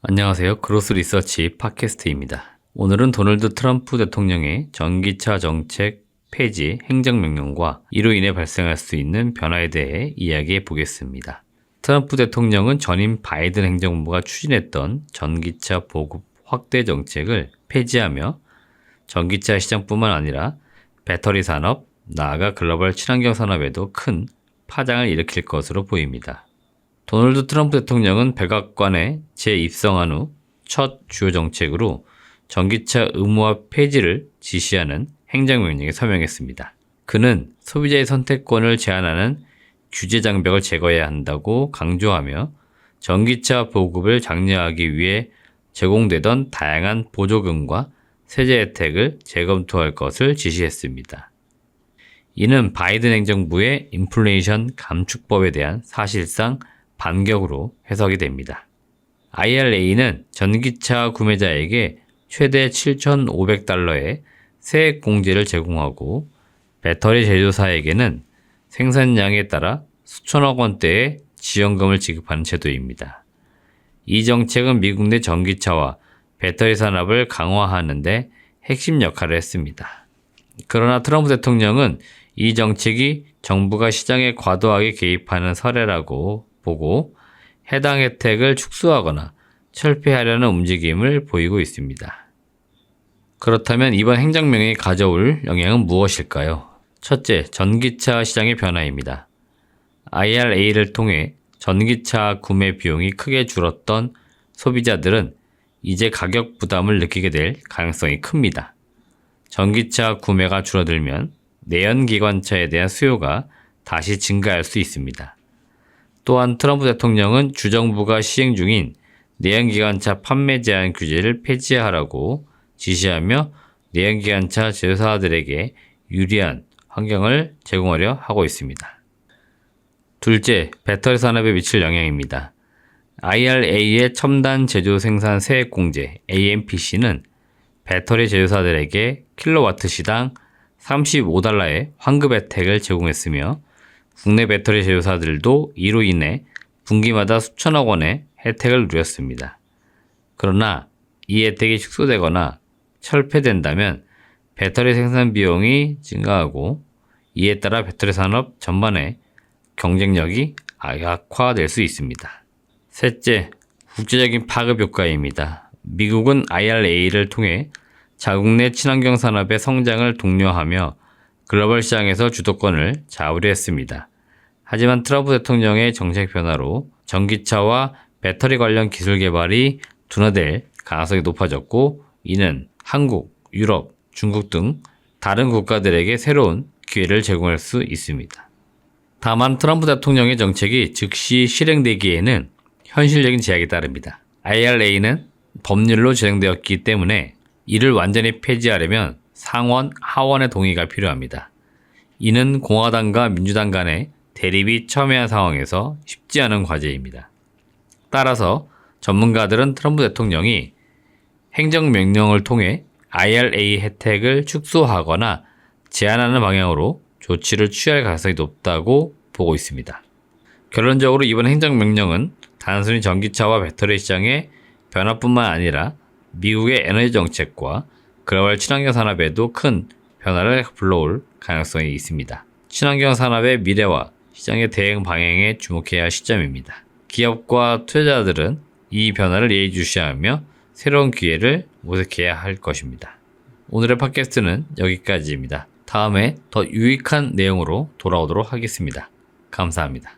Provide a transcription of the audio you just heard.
안녕하세요. 그로스 리서치 팟캐스트입니다. 오늘은 도널드 트럼프 대통령의 전기차 정책 폐지 행정명령과 이로 인해 발생할 수 있는 변화에 대해 이야기해 보겠습니다. 트럼프 대통령은 전임 바이든 행정부가 추진했던 전기차 보급 확대 정책을 폐지하며 전기차 시장뿐만 아니라 배터리 산업, 나아가 글로벌 친환경 산업에도 큰 파장을 일으킬 것으로 보입니다. 도널드 트럼프 대통령은 백악관에 재입성한 후 첫 주요 정책으로 전기차 의무화 폐지를 지시하는 행정명령에 서명했습니다. 그는 소비자의 선택권을 제한하는 규제 장벽을 제거해야 한다고 강조하며 전기차 보급을 장려하기 위해 제공되던 다양한 보조금과 세제 혜택을 재검토할 것을 지시했습니다. 이는 바이든 행정부의 인플레이션 감축법에 대한 사실상 반격으로 해석이 됩니다. IRA는 전기차 구매자에게 최대 7,500달러의 세액 공제를 제공하고 배터리 제조사에게는 생산량에 따라 수천억 원대의 지원금을 지급하는 제도입니다. 이 정책은 미국 내 전기차와 배터리 산업을 강화하는 데 핵심 역할을 했습니다. 그러나 트럼프 대통령은 이 정책이 정부가 시장에 과도하게 개입하는 사례라고 보고 해당 혜택을 축소하거나 철폐하려는 움직임을 보이고 있습니다. 그렇다면 이번 행정명령이 가져올 영향은 무엇일까요? 첫째, 전기차 시장의 변화입니다. IRA를 통해 전기차 구매 비용이 크게 줄었던 소비자들은 이제 가격 부담을 느끼게 될 가능성이 큽니다. 전기차 구매가 줄어들면 내연기관차에 대한 수요가 다시 증가할 수 있습니다. 또한 트럼프 대통령은 주정부가 시행 중인 내연기관차 판매 제한 규제를 폐지하라고 지시하며 내연기관차 제조사들에게 유리한 환경을 제공하려 하고 있습니다. 둘째, 배터리 산업에 미칠 영향입니다. IRA의 첨단 제조 생산 세액 공제 AMPC는 배터리 제조사들에게 킬로와트 시당 35달러의 환급 혜택을 제공했으며 국내 배터리 제조사들도 이로 인해 분기마다 수천억 원의 혜택을 누렸습니다. 그러나 이 혜택이 축소되거나 철폐된다면 배터리 생산 비용이 증가하고 이에 따라 배터리 산업 전반의 경쟁력이 악화될 수 있습니다. 셋째, 국제적인 파급 효과입니다. 미국은 IRA를 통해 자국 내 친환경 산업의 성장을 독려하며 글로벌 시장에서 주도권을 잡으려 했습니다. 하지만 트럼프 대통령의 정책 변화로 전기차와 배터리 관련 기술 개발이 둔화될 가능성이 높아졌고 이는 한국, 유럽, 중국 등 다른 국가들에게 새로운 기회를 제공할 수 있습니다. 다만 트럼프 대통령의 정책이 즉시 실행되기에는 현실적인 제약이 따릅니다. IRA는 법률로 제정되었기 때문에 이를 완전히 폐지하려면 상원, 하원의 동의가 필요합니다. 이는 공화당과 민주당 간의 대립이 첨예한 상황에서 쉽지 않은 과제입니다. 따라서 전문가들은 트럼프 대통령이 행정명령을 통해 IRA 혜택을 축소하거나 제한하는 방향으로 조치를 취할 가능성이 높다고 보고 있습니다. 결론적으로 이번 행정명령은 단순히 전기차와 배터리 시장의 변화뿐만 아니라 미국의 에너지 정책과 글로벌 친환경 산업에도 큰 변화를 불러올 가능성이 있습니다. 친환경 산업의 미래와 시장의 대응 방향에 주목해야 할 시점입니다. 기업과 투자자들은 이 변화를 예의주시하며 새로운 기회를 모색해야 할 것입니다. 오늘의 팟캐스트는 여기까지입니다. 다음에 더 유익한 내용으로 돌아오도록 하겠습니다. 감사합니다.